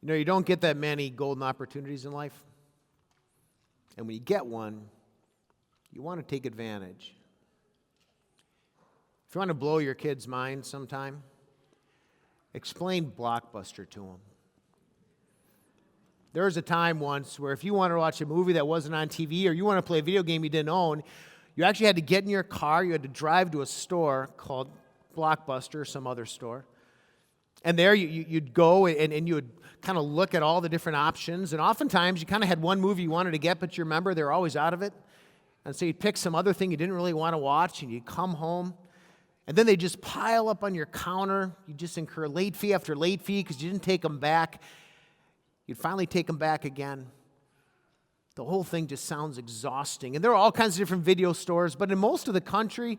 You know, you don't get that many golden opportunities in life. And when you get one, you want to take advantage. If you want to blow your kids' mind sometime, explain Blockbuster to them. There was a time once where if you wanted to watch a movie that wasn't on TV or you want to play a video game you didn't own, you actually had to get in your car, you had to drive to a store called Blockbuster or some other store. And there you'd go and you would kind of look at all the different options. And oftentimes you kind of had one movie you wanted to get, but you remember they were always out of it. And so you'd pick some other thing you didn't really want to watch, and you'd come home. And then they just pile up on your counter. You just incur late fee after late fee because you didn't take them back. You'd finally take them back again. The whole thing just sounds exhausting. And there are all kinds of different video stores, but in most of the country,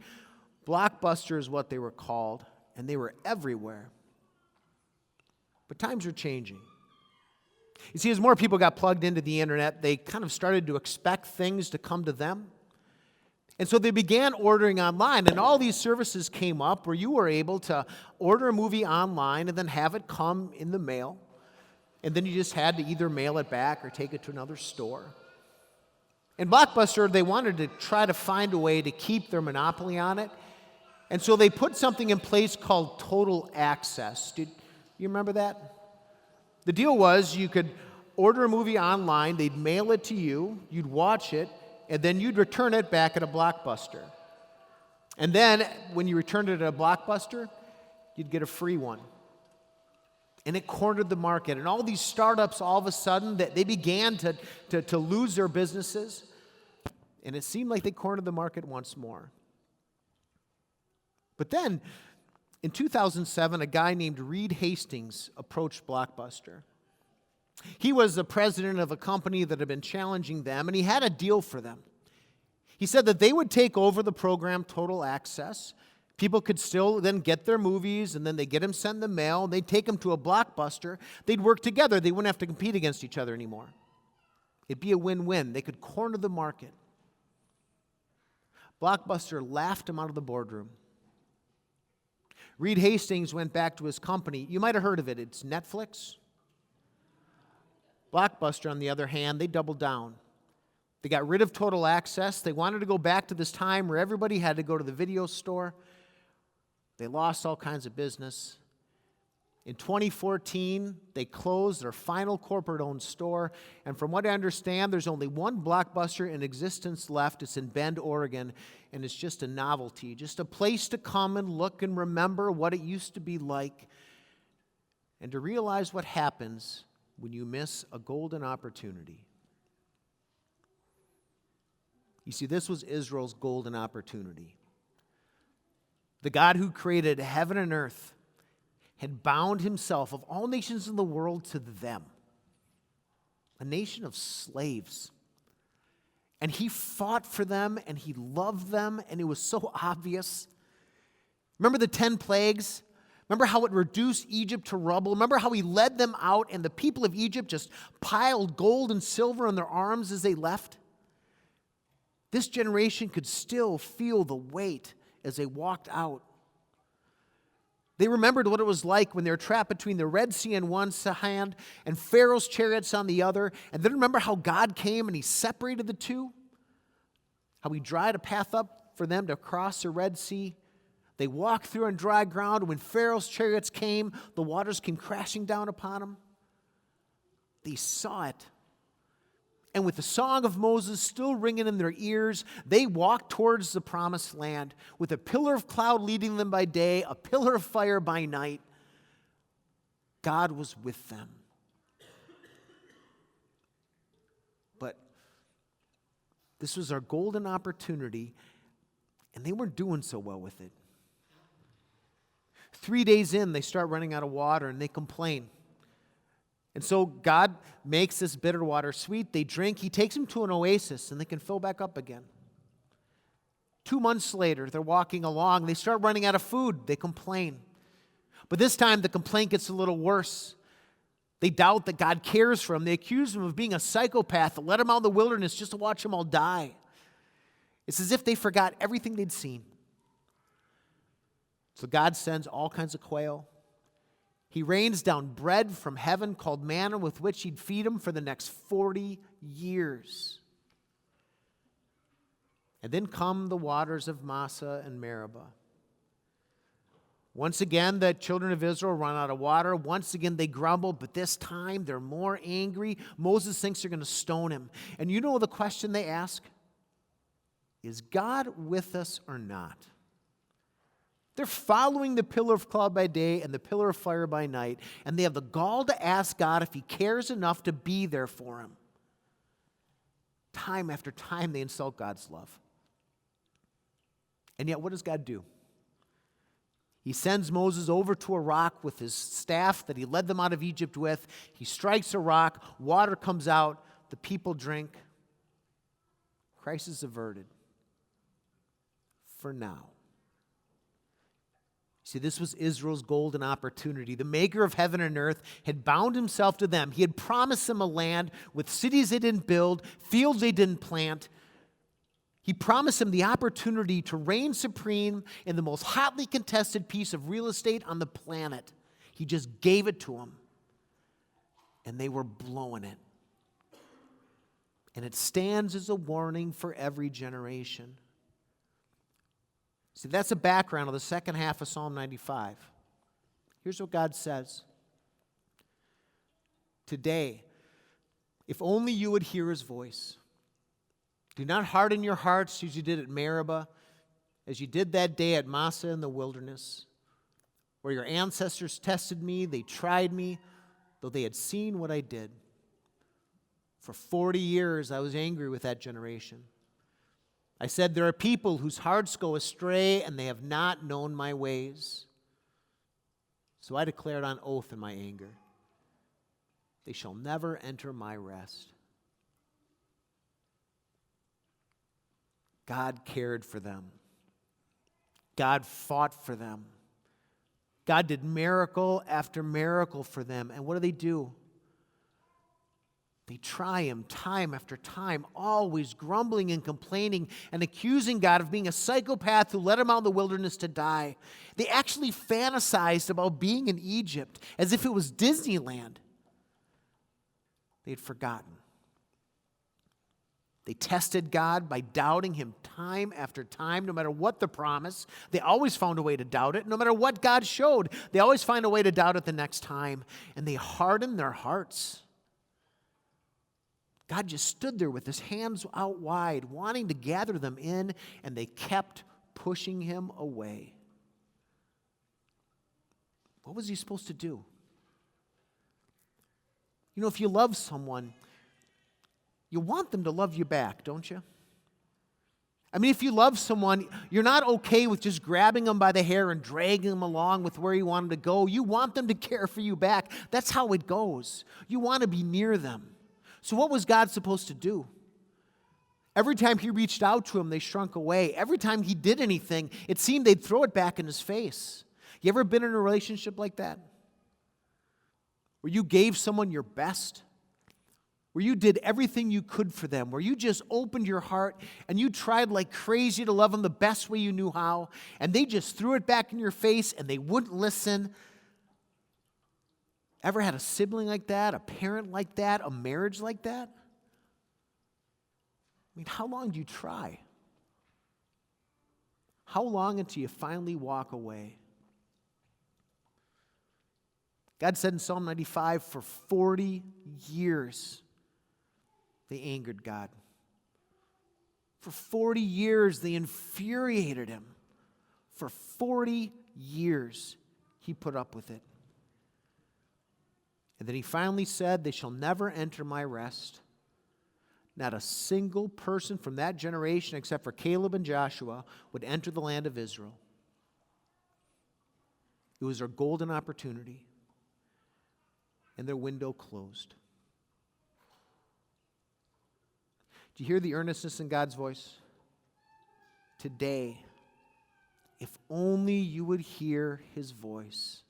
Blockbuster is what they were called, and they were everywhere. But times are changing. You see, as more people got plugged into the internet, they kind of started to expect things to come to them. And so they began ordering online, and all these services came up where you were able to order a movie online and then have it come in the mail. And then you just had to either mail it back or take it to another store. And Blockbuster, they wanted to try to find a way to keep their monopoly on it. And so they put something in place called Total Access. Did you remember that? The deal was you could order a movie online, they'd mail it to you, you'd watch it, and then you'd return it back at a Blockbuster. And then when you returned it at a Blockbuster, you'd get a free one. And it cornered the market. And all these startups, all of a sudden, they began to lose their businesses. And it seemed like they cornered the market once more. But then, in 2007, a guy named Reed Hastings approached Blockbuster. He was the president of a company that had been challenging them, and he had a deal for them. He said that they would take over the program Total Access. People could still then get their movies, and then they'd get them sent in the mail, and they'd take them to a Blockbuster. They'd work together. They wouldn't have to compete against each other anymore. It'd be a win-win. They could corner the market. Blockbuster laughed him out of the boardroom. Reed Hastings went back to his company. You might have heard of it. It's Netflix. Blockbuster, on the other hand, they doubled down. They got rid of Total Access. They wanted to go back to this time where everybody had to go to the video store. They lost all kinds of business. In 2014, they closed their final corporate-owned store. And from what I understand, there's only one Blockbuster in existence left. It's in Bend, Oregon, and it's just a novelty, just a place to come and look and remember what it used to be like and to realize what happens when you miss a golden opportunity. You see, this was Israel's golden opportunity. The God who created heaven and earth had bound himself of all nations in the world to them, a nation of slaves. And he fought for them, and he loved them, and it was so obvious. Remember the 10 plagues? Remember how it reduced Egypt to rubble? Remember how he led them out, and the people of Egypt just piled gold and silver on their arms as they left? This generation could still feel the weight as they walked out. They remembered what it was like when they were trapped between the Red Sea on one hand and Pharaoh's chariots on the other. And then remember how God came and he separated the two? How he dried a path up for them to cross the Red Sea. They walked through on dry ground. When Pharaoh's chariots came, the waters came crashing down upon them. They saw it. And with the song of Moses still ringing in their ears, they walked towards the promised land with a pillar of cloud leading them by day, a pillar of fire by night. God was with them. But this was our golden opportunity, and they weren't doing so well with it. 3 days in, they start running out of water, and they complain. And so God makes this bitter water sweet. They drink. He takes them to an oasis, and they can fill back up again. 2 months later, they're walking along. They start running out of food. They complain. But this time, the complaint gets a little worse. They doubt that God cares for them. They accuse him of being a psychopath, let him out in the wilderness just to watch them all die. It's as if they forgot everything they'd seen. So God sends all kinds of quail. He rains down bread from heaven called manna with which he'd feed them for the next 40 years. And then come the waters of Massah and Meribah. Once again, the children of Israel run out of water. Once again, they grumble, but this time they're more angry. Moses thinks they're going to stone him. And you know the question they ask? Is God with us or not? They're following the pillar of cloud by day and the pillar of fire by night, and they have the gall to ask God if he cares enough to be there for him. Time after time, they insult God's love. And yet, what does God do? He sends Moses over to a rock with his staff that he led them out of Egypt with. He strikes a rock, water comes out, the people drink. Crisis averted. For now. See, this was Israel's golden opportunity. The maker of heaven and earth had bound himself to them. He had promised them a land with cities they didn't build, fields they didn't plant. He promised them the opportunity to reign supreme in the most hotly contested piece of real estate on the planet. He just gave it to them. And they were blowing it. And it stands as a warning for every generation. See, that's a background of the second half of Psalm 95. Here's what God says. Today, if only you would hear his voice. Do not harden your hearts as you did at Meribah, as you did that day at Massah in the wilderness, where your ancestors tested me, they tried me, though they had seen what I did. For 40 years I was angry with that generation. I said, there are people whose hearts go astray, and they have not known my ways. So I declared on oath in my anger, they shall never enter my rest. God cared for them. God fought for them. God did miracle after miracle for them. And what do? They try him time after time, always grumbling and complaining and accusing God of being a psychopath who led them out in the wilderness to die. They actually fantasized about being in Egypt as if it was Disneyland. They had forgotten. They tested God by doubting him time after time, no matter what the promise. They always found a way to doubt it. No matter what God showed, they always find a way to doubt it the next time. And they hardened their hearts. God just stood there with his hands out wide, wanting to gather them in, and they kept pushing him away. What was he supposed to do? You know, if you love someone, you want them to love you back, don't you? I mean, if you love someone, you're not okay with just grabbing them by the hair and dragging them along with where you want them to go. You want them to care for you back. That's how it goes. You want to be near them. So what was God supposed to do? Every time he reached out to them, they shrunk away. Every time he did anything, it seemed they'd throw it back in his face. You ever been in a relationship like that? Where you gave someone your best? Where you did everything you could for them, where you just opened your heart and you tried like crazy to love them the best way you knew how, and they just threw it back in your face and they wouldn't listen. Ever had a sibling like that, a parent like that, a marriage like that? I mean, how long do you try? How long until you finally walk away? God said in Psalm 95, for 40 years, they angered God. For 40 years, they infuriated him. For 40 years, he put up with it. And then he finally said, they shall never enter my rest. Not a single person from that generation, except for Caleb and Joshua, would enter the land of Israel. It was their golden opportunity, and their window closed. Do you hear the earnestness in God's voice? Today, if only you would hear his voice.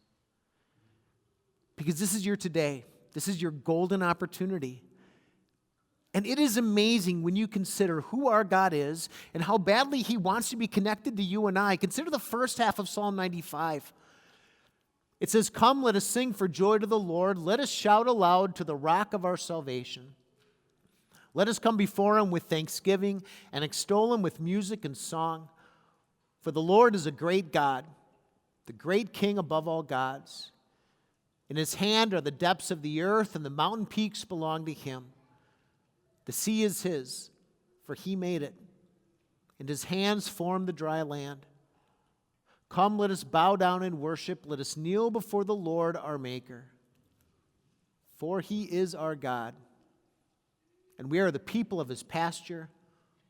Because this is your today. This is your golden opportunity. And it is amazing when you consider who our God is and how badly he wants to be connected to you and I. Consider the first half of Psalm 95. It says, "Come, let us sing for joy to the Lord. Let us shout aloud to the rock of our salvation. Let us come before him with thanksgiving and extol him with music and song. For the Lord is a great God, the great King above all gods. In his hand are the depths of the earth, and the mountain peaks belong to him. The sea is his, for he made it, and his hands formed the dry land. Come, let us bow down and worship. Let us kneel before the Lord our Maker. For he is our God, and we are the people of his pasture,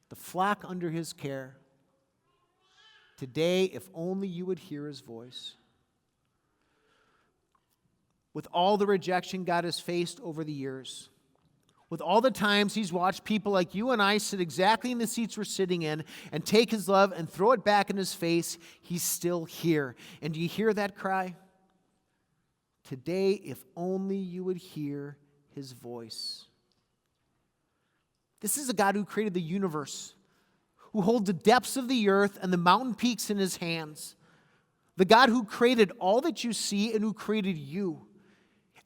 the flock under his care. Today, if only you would hear his voice." With all the rejection God has faced over the years, with all the times he's watched people like you and I sit exactly in the seats we're sitting in and take his love and throw it back in his face, he's still here. And do you hear that cry? Today, if only you would hear his voice. This is a God who created the universe, who holds the depths of the earth and the mountain peaks in his hands. The God who created all that you see and who created you.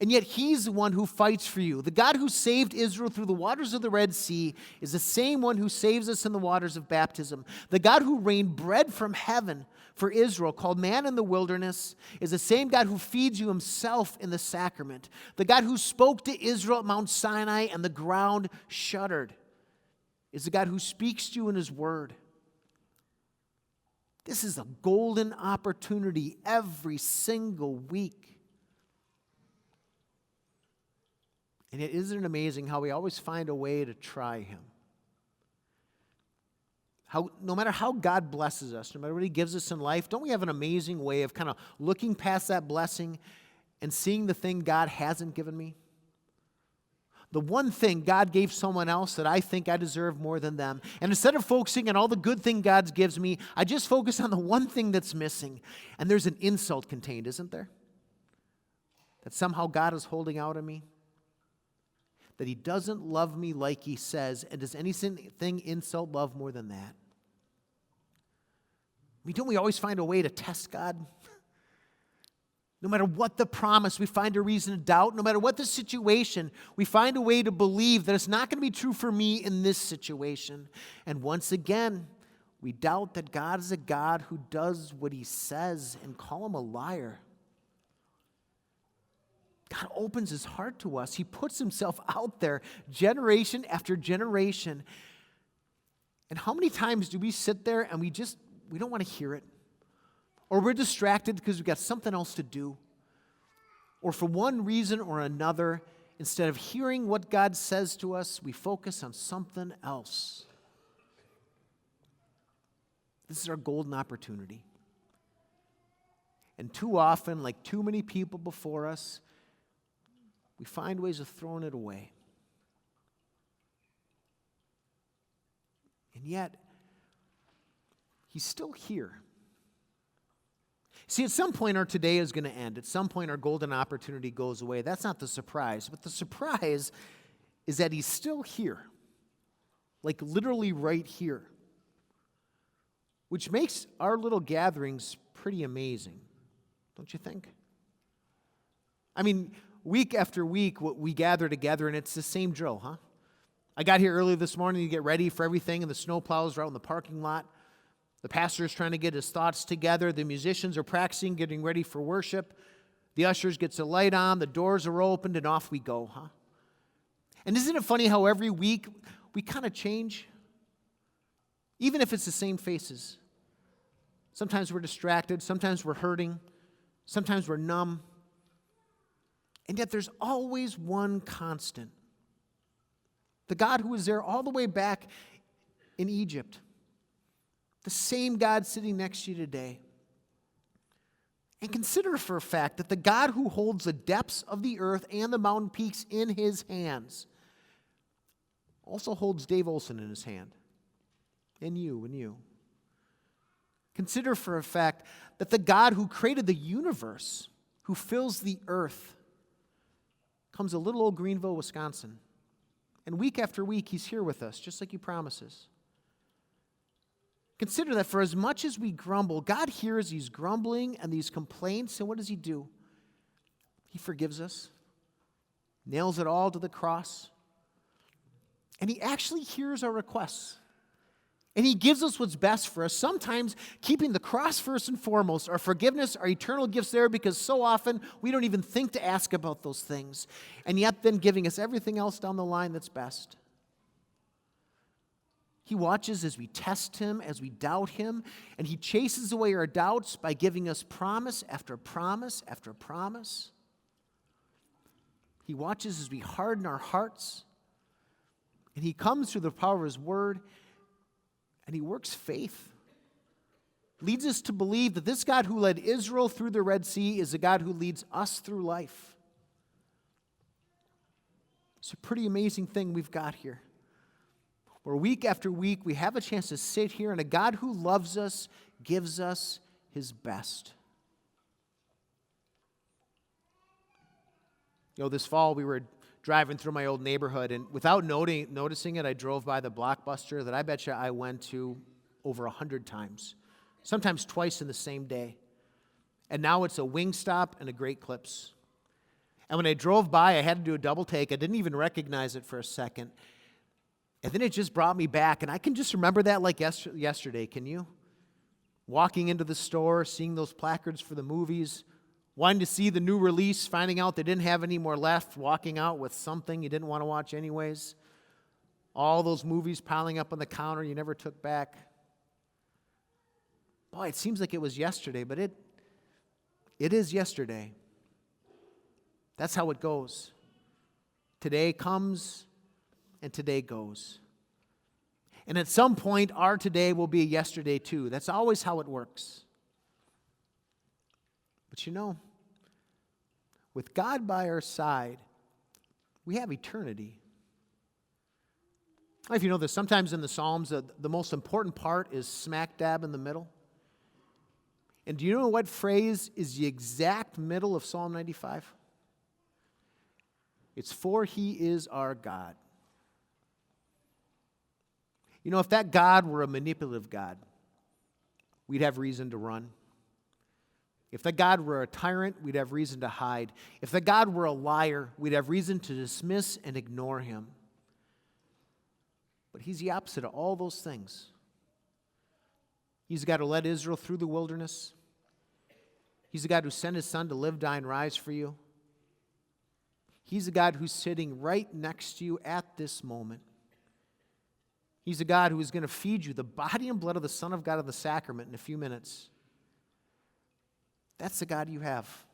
And yet he's the one who fights for you. The God who saved Israel through the waters of the Red Sea is the same one who saves us in the waters of baptism. The God who rained bread from heaven for Israel, called manna in the wilderness, is the same God who feeds you himself in the sacrament. The God who spoke to Israel at Mount Sinai and the ground shuddered is the God who speaks to you in his word. This is a golden opportunity every single week. And it isn't amazing how we always find a way to try him. No matter how God blesses us, no matter what he gives us in life, don't we have an amazing way of kind of looking past that blessing and seeing the thing God hasn't given me? The one thing God gave someone else that I think I deserve more than them. And instead of focusing on all the good thing God gives me, I just focus on the one thing that's missing. And there's an insult contained, isn't there? That somehow God is holding out on me. That he doesn't love me like he says. And does anything insult love more than that? I mean, don't we always find a way to test God? No matter what the promise, we find a reason to doubt. No matter what the situation, we find a way to believe that it's not going to be true for me in this situation. And once again, we doubt that God is a God who does what he says and call him a liar. God opens his heart to us. He puts himself out there generation after generation. And how many times do we sit there and we don't want to hear it? Or we're distracted because we've got something else to do. Or for one reason or another, instead of hearing what God says to us, we focus on something else. This is our golden opportunity. And too often, like too many people before us, we find ways of throwing it away. And yet, he's still here. See, at some point our today is going to end. At some point our golden opportunity goes away. That's not the surprise. But the surprise is that he's still here. Like literally right here. Which makes our little gatherings pretty amazing. Don't you think? I mean, week after week we gather together and it's the same drill, huh? I got here early this morning to get ready for everything and the snowplows are out in the parking lot. The pastor is trying to get his thoughts together. The musicians are practicing, getting ready for worship. The ushers gets the light on. The doors are opened, and off we go, huh? And isn't it funny how every week we kind of change? Even if it's the same faces. Sometimes we're distracted. Sometimes we're hurting. Sometimes we're numb. And yet there's always one constant. The God who was there all the way back in Egypt. The same God sitting next to you today. And consider for a fact that the God who holds the depths of the earth and the mountain peaks in his hands also holds Dave Olson in his hand. And you. Consider for a fact that the God who created the universe, who fills the earth, comes to little old Greenville, Wisconsin. And week after week, he's here with us, just like he promises. Consider that for as much as we grumble, God hears these grumbling and these complaints, and what does he do? He forgives us, nails it all to the cross, and he actually hears our requests. And he gives us what's best for us, sometimes keeping the cross first and foremost, our forgiveness, our eternal gifts there, because so often we don't even think to ask about those things, and yet then giving us everything else down the line that's best. He watches as we test him, as we doubt him, and he chases away our doubts by giving us promise after promise after promise. He watches as we harden our hearts, and he comes through the power of his word, and he works faith. Leads us to believe that this God who led Israel through the Red Sea is a God who leads us through life. It's a pretty amazing thing we've got here, where week after week we have a chance to sit here and a God who loves us gives us his best. This fall we were driving through my old neighborhood, and without noticing it, I drove by the Blockbuster that I bet you I went to over 100 times, sometimes twice in the same day. And now it's a Wingstop and a Great Clips. And when I drove by, I had to do a double take. I didn't even recognize it for a second. And then it just brought me back, and I can just remember that like yesterday, can you? Walking into the store, seeing those placards for the movies, wanting to see the new release, finding out they didn't have any more left, walking out with something you didn't want to watch anyways. All those movies piling up on the counter you never took back. Boy, it seems like it was yesterday, but it is yesterday. That's how it goes. Today comes and today goes. And at some point, our today will be a yesterday too. That's always how it works. But with God by our side, we have eternity. I don't know if you know this, sometimes in the Psalms, the most important part is smack dab in the middle. And do you know what phrase is the exact middle of Psalm 95? It's "for he is our God." If that God were a manipulative God, we'd have reason to run. If that God were a tyrant, we'd have reason to hide. If that God were a liar, we'd have reason to dismiss and ignore him. But he's the opposite of all those things. He's the God who led Israel through the wilderness. He's the God who sent his son to live, die, and rise for you. He's the God who's sitting right next to you at this moment. He's a God who is going to feed you the body and blood of the Son of God in the sacrament in a few minutes. That's the God you have.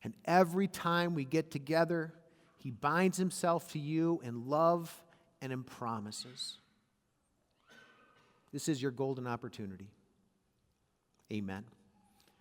And every time we get together, he binds himself to you in love and in promises. This is your golden opportunity. Amen.